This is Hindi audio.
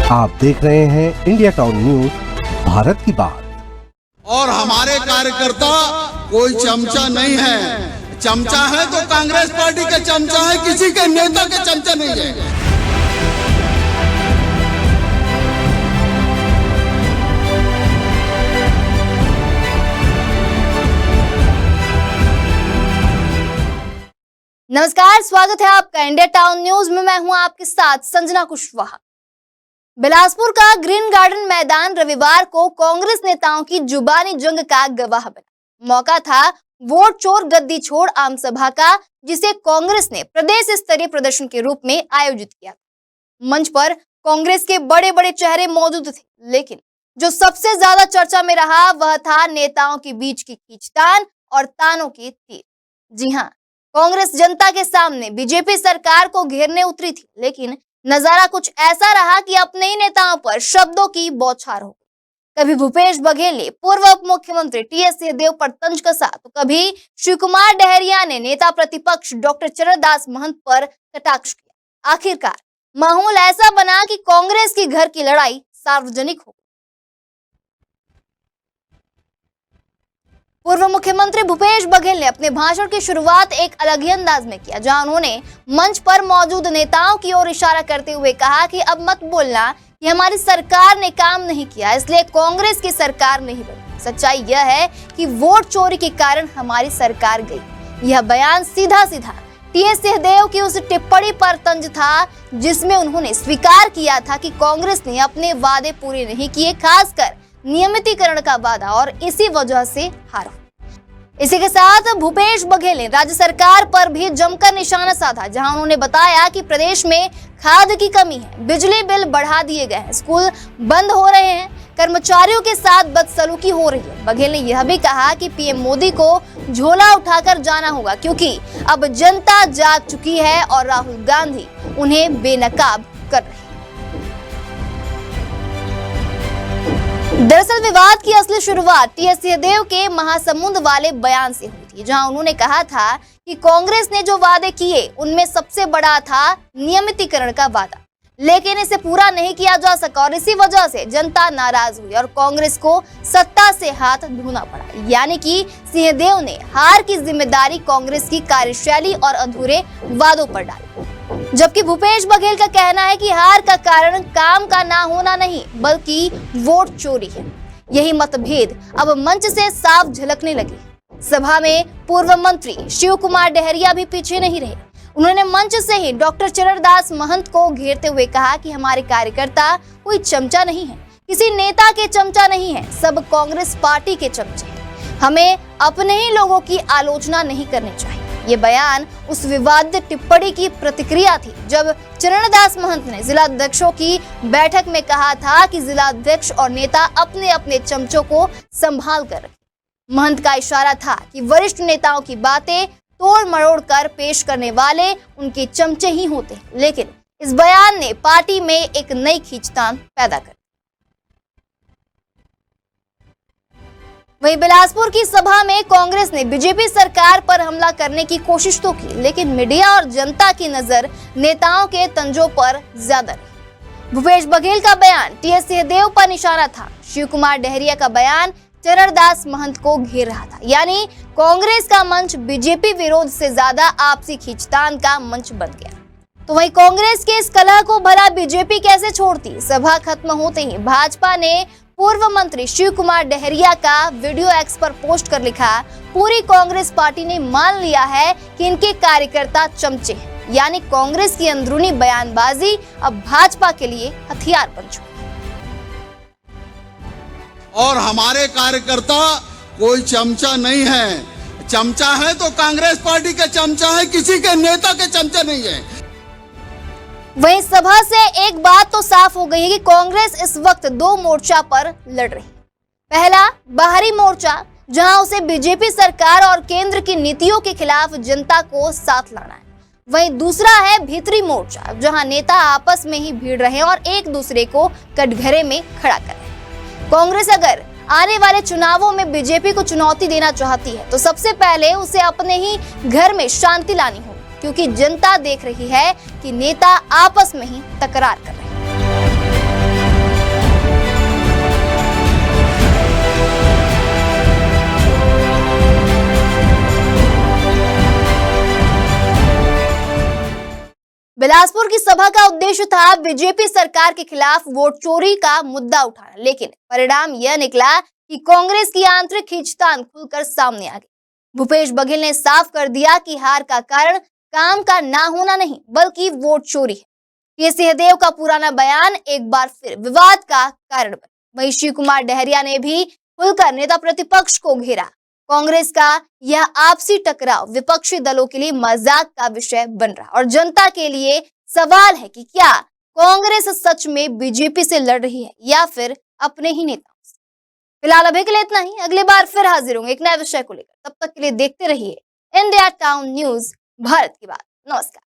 आप देख रहे हैं इंडिया टाउन न्यूज, भारत की बात। और हमारे कार्यकर्ता कोई चमचा नहीं है। चमचा है तो कांग्रेस पार्टी का चमचा है, किसी के नेता के चमचा नहीं है। नमस्कार, स्वागत है आपका इंडिया टाउन न्यूज में। मैं हूं आपके साथ संजना कुशवाहा। बिलासपुर का ग्रीन गार्डन मैदान रविवार को कांग्रेस नेताओं की जुबानी जंग का गवाह बना। मौका था वोट चोर गद्दी छोड़ आम सभा का, जिसे कांग्रेस ने प्रदेश स्तरीय प्रदर्शन के रूप में आयोजित किया। मंच पर कांग्रेस के बड़े बड़े चेहरे मौजूद थे, लेकिन जो सबसे ज्यादा चर्चा में रहा वह था नेताओं के बीच की खींचतान और तानों के तीर। जी हाँ, कांग्रेस जनता के सामने बीजेपी सरकार को घेरने उतरी थी, लेकिन नजारा कुछ ऐसा रहा कि अपने ही नेताओं पर शब्दों की बौछार हो गई। कभी भूपेश बघेल ने पूर्व उप मुख्यमंत्री टीएस सिंहदेव पर तंज कसा, तो कभी शिव कुमार डहरिया ने नेता प्रतिपक्ष डॉक्टर चरणदास महंत पर कटाक्ष किया। आखिरकार माहौल ऐसा बना कि कांग्रेस की घर की लड़ाई सार्वजनिक हो गई। पूर्व मुख्यमंत्री भूपेश बघेल ने अपने भाषण की शुरुआत एक अलग ही अंदाज में किया, जहां उन्होंने मंच पर मौजूद नेताओं की ओर इशारा करते हुए कहा कि अब मत बोलना कि हमारी सरकार ने काम नहीं किया, इसलिए कांग्रेस की सरकार नहीं बनी। सच्चाई यह है कि वोट चोरी के कारण हमारी सरकार गई। यह बयान सीधा सीधा टीएस सिंहदेव की उस टिप्पणी पर तंज था, जिसमें उन्होंने स्वीकार किया था कि कांग्रेस ने अपने वादे पूरे नहीं किए, खासकर नियमितीकरण का वादा, और इसी वजह से हार हुई। इसी के साथ भूपेश बघेल ने राज्य सरकार पर भी जमकर निशाना साधा, जहां उन्होंने बताया कि प्रदेश में खाद की कमी है, बिजली बिल बढ़ा दिए गए हैं, स्कूल बंद हो रहे हैं, कर्मचारियों के साथ बदसलूकी हो रही है। बघेल ने यह भी कहा कि पीएम मोदी को झोला उठाकर जाना होगा, क्योंकि अब जनता जाग चुकी है और राहुल गांधी उन्हें बेनकाब कर रहे हैं। दरअसल विवाद की असली शुरुआत टीएस सिंहदेव के महासमुंद वाले बयान से हुई थी, जहां उन्होंने कहा था कि कांग्रेस ने जो वादे किए उनमें सबसे बड़ा था नियमितीकरण का वादा, लेकिन इसे पूरा नहीं किया जा सका और इसी वजह से जनता नाराज हुई और कांग्रेस को सत्ता से हाथ धोना पड़ा। यानी कि सिंहदेव ने हार की जिम्मेदारी कांग्रेस की कार्यशैली और अधूरे वादों पर डाली, जबकि भूपेश बघेल का कहना है कि हार का कारण काम का ना होना नहीं, बल्कि वोट चोरी है। यही मतभेद अब मंच से साफ झलकने लगे। सभा में पूर्व मंत्री शिव कुमार डहरिया भी पीछे नहीं रहे। उन्होंने मंच से ही डॉक्टर चरणदास महंत को घेरते हुए कहा कि हमारे कार्यकर्ता कोई चमचा नहीं है, किसी नेता के चमचा नहीं है, सब कांग्रेस पार्टी के चमचे हैं। हमें अपने ही लोगों की आलोचना नहीं करनी चाहिए। ये बयान उस विवादित टिप्पणी की प्रतिक्रिया थी जब चरणदास महंत ने जिलाध्यक्षों की बैठक में कहा था कि जिलाध्यक्ष और नेता अपने अपने चमचों को संभाल कर रखें। महंत का इशारा था कि वरिष्ठ नेताओं की बातें तोड़ मरोड़ कर पेश करने वाले उनके चमचे ही होते हैं, लेकिन इस बयान ने पार्टी में एक नई खींचतान पैदा कर। वहीं बिलासपुर की सभा में कांग्रेस ने बीजेपी सरकार पर हमला करने की कोशिश तो की, लेकिन मीडिया और जनता की नजर नेताओं के तंजों पर ज्यादा रही। भूपेश बघेल का बयान टीएस सिंहदेव पर निशाना था, शिव कुमार डहरिया का बयान चरणदास महंत को घेर रहा था। यानी कांग्रेस का मंच बीजेपी विरोध से ज्यादा आपसी खींचतान का मंच बन गया। तो वहीं कांग्रेस के इस कलह को भला बीजेपी कैसे छोड़ती? सभा खत्म होते ही भाजपा ने पूर्व मंत्री शिव कुमार डहरिया का वीडियो एक्स पर पोस्ट कर लिखा, पूरी कांग्रेस पार्टी ने मान लिया है कि इनके कार्यकर्ता चमचे हैं। यानी कांग्रेस की अंदरूनी बयानबाजी अब भाजपा के लिए हथियार बन चुकी है। और हमारे कार्यकर्ता कोई चमचा नहीं है। चमचा है तो कांग्रेस पार्टी का चमचा है, किसी के नेता के चमचा नहीं है। वहीं सभा से एक बात तो साफ हो गई है कि कांग्रेस इस वक्त दो मोर्चा पर लड़ रही है। पहला बाहरी मोर्चा, जहां उसे बीजेपी सरकार और केंद्र की नीतियों के खिलाफ जनता को साथ लाना है। वहीं दूसरा है भीतरी मोर्चा, जहां नेता आपस में ही भिड़ रहे हैं और एक दूसरे को कटघरे में खड़ा कर रहे हैं। कांग्रेस अगर आने वाले चुनावों में बीजेपी को चुनौती देना चाहती है तो सबसे पहले उसे अपने ही घर में शांति लानी होगी, क्योंकि जनता देख रही है कि नेता आपस में ही तकरार कर रहे हैं। बिलासपुर की सभा का उद्देश्य था बीजेपी सरकार के खिलाफ वोट चोरी का मुद्दा उठाना, लेकिन परिणाम यह निकला कि कांग्रेस की आंतरिक खींचतान खुलकर सामने आ गई। भूपेश बघेल ने साफ कर दिया कि हार का कारण काम का ना होना नहीं बल्कि वोट चोरी है। टीएस सिंहदेव का पुराना बयान एक बार फिर विवाद का कारण बना। वहीं शिव कुमार डहरिया ने भी खुलकर नेता प्रतिपक्ष को घेरा। कांग्रेस का यह आपसी टकराव विपक्षी दलों के लिए मजाक का विषय बन रहा और जनता के लिए सवाल है कि क्या कांग्रेस सच में बीजेपी से लड़ रही है या फिर अपने ही नेताओं से। फिलहाल अभी के लिए इतना ही, अगली बार फिर हाजिर होंगे एक नए विषय को लेकर। तब तक के लिए देखते रहिए इंडिया टाउन न्यूज, भारत की बात। नमस्कार।